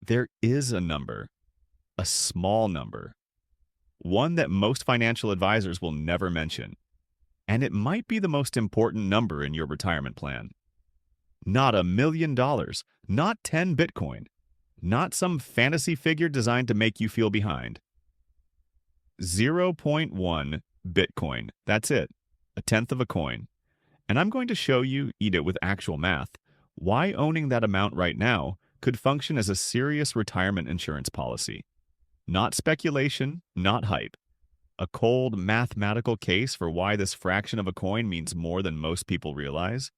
There is a number, a small number, one that most financial advisors will never mention, and it might be the most important number in your retirement plan. Not $1 million, not 10 Bitcoin, not some fantasy figure designed to make you feel behind. zero point 0.1 Bitcoin. That's it. A tenth of a coin. And I'm going to show you, eat it with actual math, why owning that amount right now could function as a serious retirement insurance policy. Not speculation, not hype. A cold mathematical case for why this fraction of a coin means more than most people realize.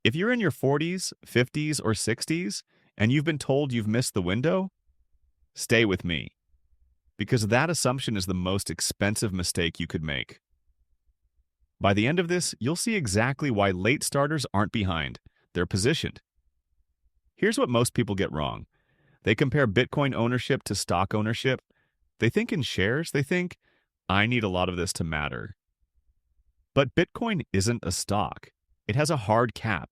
If you're in your 40s, 50s, or 60s, and you've been told you've missed the window, stay with me. Because that assumption is the most expensive mistake you could make. By the end of this, you'll see exactly why late starters aren't behind. They're positioned. Here's what most people get wrong. They compare Bitcoin ownership to stock ownership. They think in shares. They think, I need a lot of this to matter. But Bitcoin isn't a stock. It has a hard cap.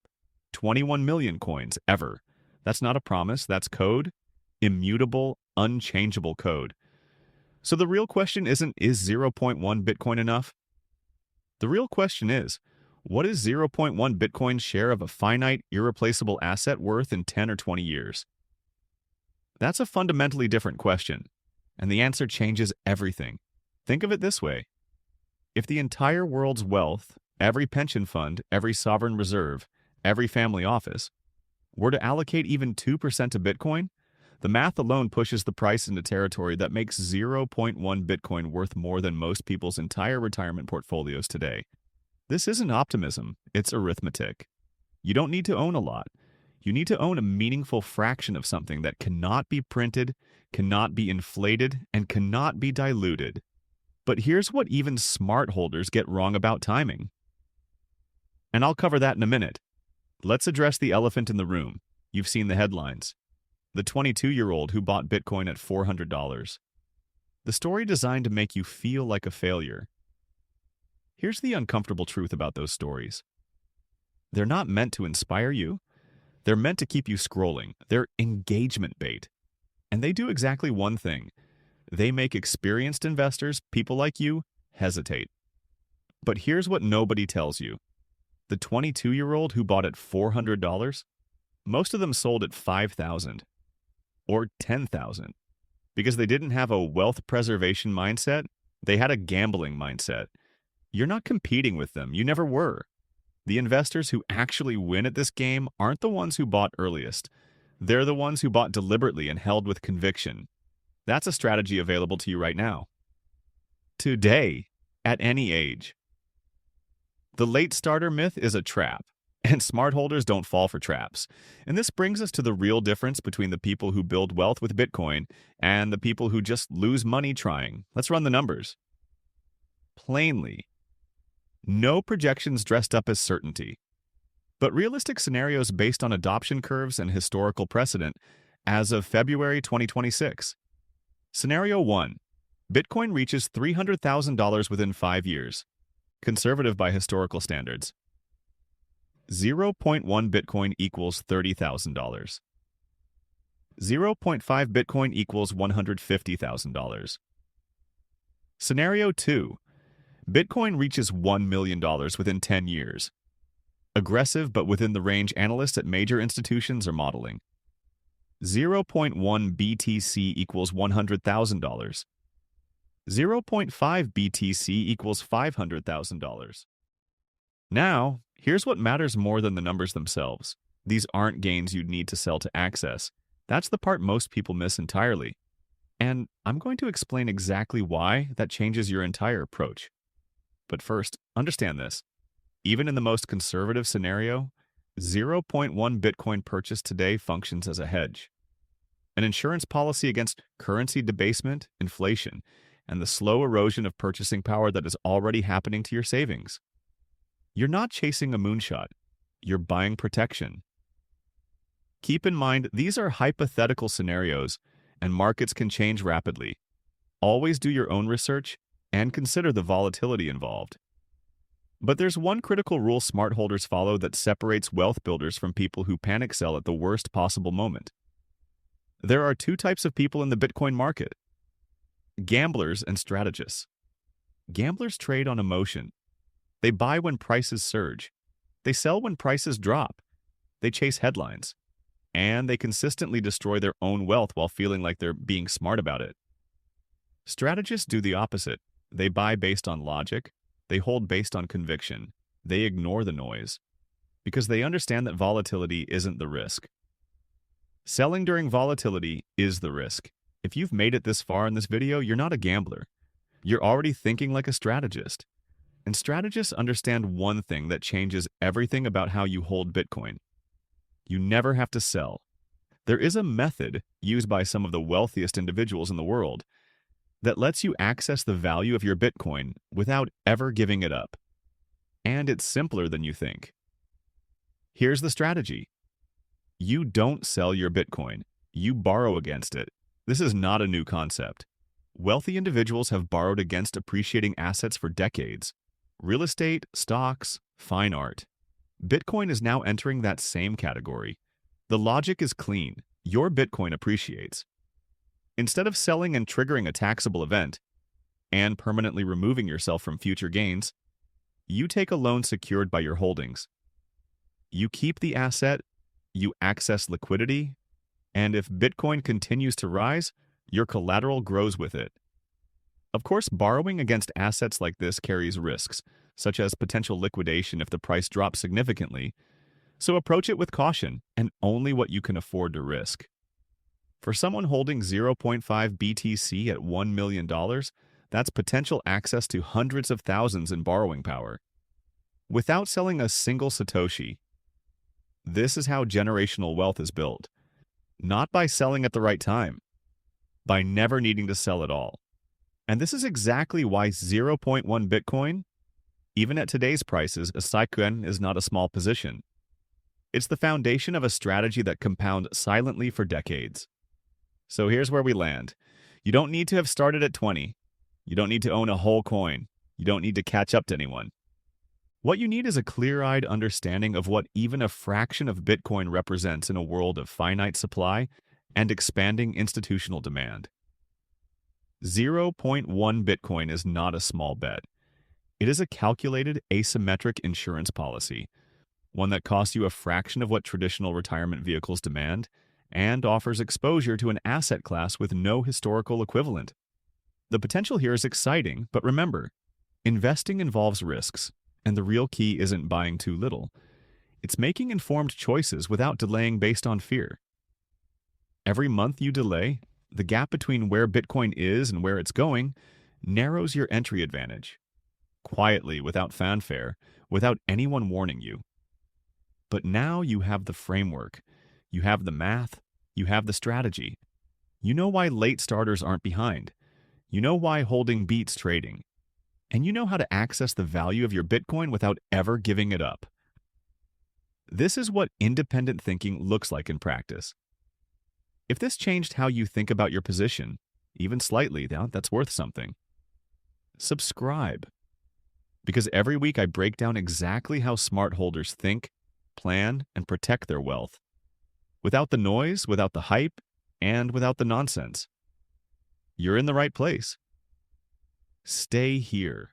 21 million coins, ever. That's not a promise. That's code. Immutable, unchangeable code. So the real question isn't, is 0.1 Bitcoin enough? The real question is, what is 0.1 Bitcoin's share of a finite, irreplaceable asset worth in 10 or 20 years? That's a fundamentally different question, and the answer changes everything. Think of it this way. If the entire world's wealth, every pension fund, every sovereign reserve, every family office, were to allocate even 2% to Bitcoin, the math alone pushes the price into territory that makes 0.1 Bitcoin worth more than most people's entire retirement portfolios today. This isn't optimism, it's arithmetic. You don't need to own a lot. You need to own a meaningful fraction of something that cannot be printed, cannot be inflated, and cannot be diluted. But here's what even smart holders get wrong about timing. And I'll cover that in a minute. Let's address the elephant in the room. You've seen the headlines. The 22-year-old who bought Bitcoin at $400. The story designed to make you feel like a failure. Here's the uncomfortable truth about those stories. They're not meant to inspire you. They're meant to keep you scrolling. They're engagement bait. And they do exactly one thing. They make experienced investors, people like you, hesitate. But here's what nobody tells you. The 22-year-old who bought at $400, most of them sold at $5,000 or $10,000 because they didn't have a wealth preservation mindset. They had a gambling mindset. You're not competing with them. You never were. The investors who actually win at this game aren't the ones who bought earliest. They're the ones who bought deliberately and held with conviction. That's a strategy available to you right now. Today, at any age. The late starter myth is a trap, and smart holders don't fall for traps. And this brings us to the real difference between the people who build wealth with Bitcoin and the people who just lose money trying. Let's run the numbers. Plainly, no projections dressed up as certainty, but realistic scenarios based on adoption curves and historical precedent as of February 2026. Scenario 1. Bitcoin reaches $300,000 within 5 years. Conservative by historical standards. 0.1 Bitcoin equals $30,000. 0.5 Bitcoin equals $150,000. Scenario 2. Bitcoin reaches $1 million within 10 years. Aggressive but within the range analysts at major institutions are modeling. 0.1 BTC equals $100,000. 0.5 BTC equals $500,000. Now, here's what matters more than the numbers themselves. These aren't gains you'd need to sell to access. That's the part most people miss entirely. And I'm going to explain exactly why that changes your entire approach. But first, understand this. Even in the most conservative scenario, 0.1 Bitcoin purchase today functions as a hedge. An insurance policy against currency debasement, inflation, and the slow erosion of purchasing power that is already happening to your savings. You're not chasing a moonshot. You're buying protection. Keep in mind, these are hypothetical scenarios, and markets can change rapidly. Always do your own research and consider the volatility involved. But there's one critical rule smart holders follow that separates wealth builders from people who panic sell at the worst possible moment. There are two types of people in the Bitcoin market: gamblers and strategists. Gamblers trade on emotion. They buy when prices surge. They sell when prices drop. They chase headlines. And they consistently destroy their own wealth while feeling like they're being smart about it. Strategists do the opposite. They buy based on logic. They hold based on conviction. They ignore the noise because they understand that volatility isn't the risk. Selling during volatility is the risk. If you've made it this far in this video, you're not a gambler. You're already thinking like a strategist. And strategists understand one thing that changes everything about how you hold Bitcoin. You never have to sell. There is a method used by some of the wealthiest individuals in the world that lets you access the value of your Bitcoin without ever giving it up. And it's simpler than you think. Here's the strategy. You don't sell your Bitcoin. You borrow against it. This is not a new concept. Wealthy individuals have borrowed against appreciating assets for decades. Real estate, stocks, fine art. Bitcoin is now entering that same category. The logic is clean. Your Bitcoin appreciates. Instead of selling and triggering a taxable event and permanently removing yourself from future gains, you take a loan secured by your holdings. You keep the asset, you access liquidity, and if Bitcoin continues to rise, your collateral grows with it. Of course, borrowing against assets like this carries risks, such as potential liquidation if the price drops significantly, so approach it with caution and only what you can afford to risk. For someone holding 0.5 BTC at $1 million, that's potential access to hundreds of thousands in borrowing power. Without selling a single satoshi, this is how generational wealth is built. Not by selling at the right time, by never needing to sell at all. And this is exactly why 0.1 Bitcoin, even at today's prices, a saiken is not a small position. It's the foundation of a strategy that compounds silently for decades. So here's where we land. You don't need to have started at 20. You don't need to own a whole coin. You don't need to catch up to anyone. What you need is a clear-eyed understanding of what even a fraction of Bitcoin represents in a world of finite supply and expanding institutional demand. 0.1 Bitcoin is not a small bet. It is a calculated, asymmetric insurance policy, one that costs you a fraction of what traditional retirement vehicles demand and offers exposure to an asset class with no historical equivalent. The potential here is exciting, but remember, investing involves risks, and the real key isn't buying too little. It's making informed choices without delaying based on fear. Every month you delay, the gap between where Bitcoin is and where it's going narrows your entry advantage. Quietly, without fanfare, without anyone warning you. But now you have the framework. You have the math. You have the strategy. You know why late starters aren't behind. You know why holding beats trading. And you know how to access the value of your Bitcoin without ever giving it up. This is what independent thinking looks like in practice. If this changed how you think about your position, even slightly, that's worth something. Subscribe. Because every week I break down exactly how smart holders think, plan, and protect their wealth. Without the noise, without the hype, and without the nonsense. You're in the right place. Stay here.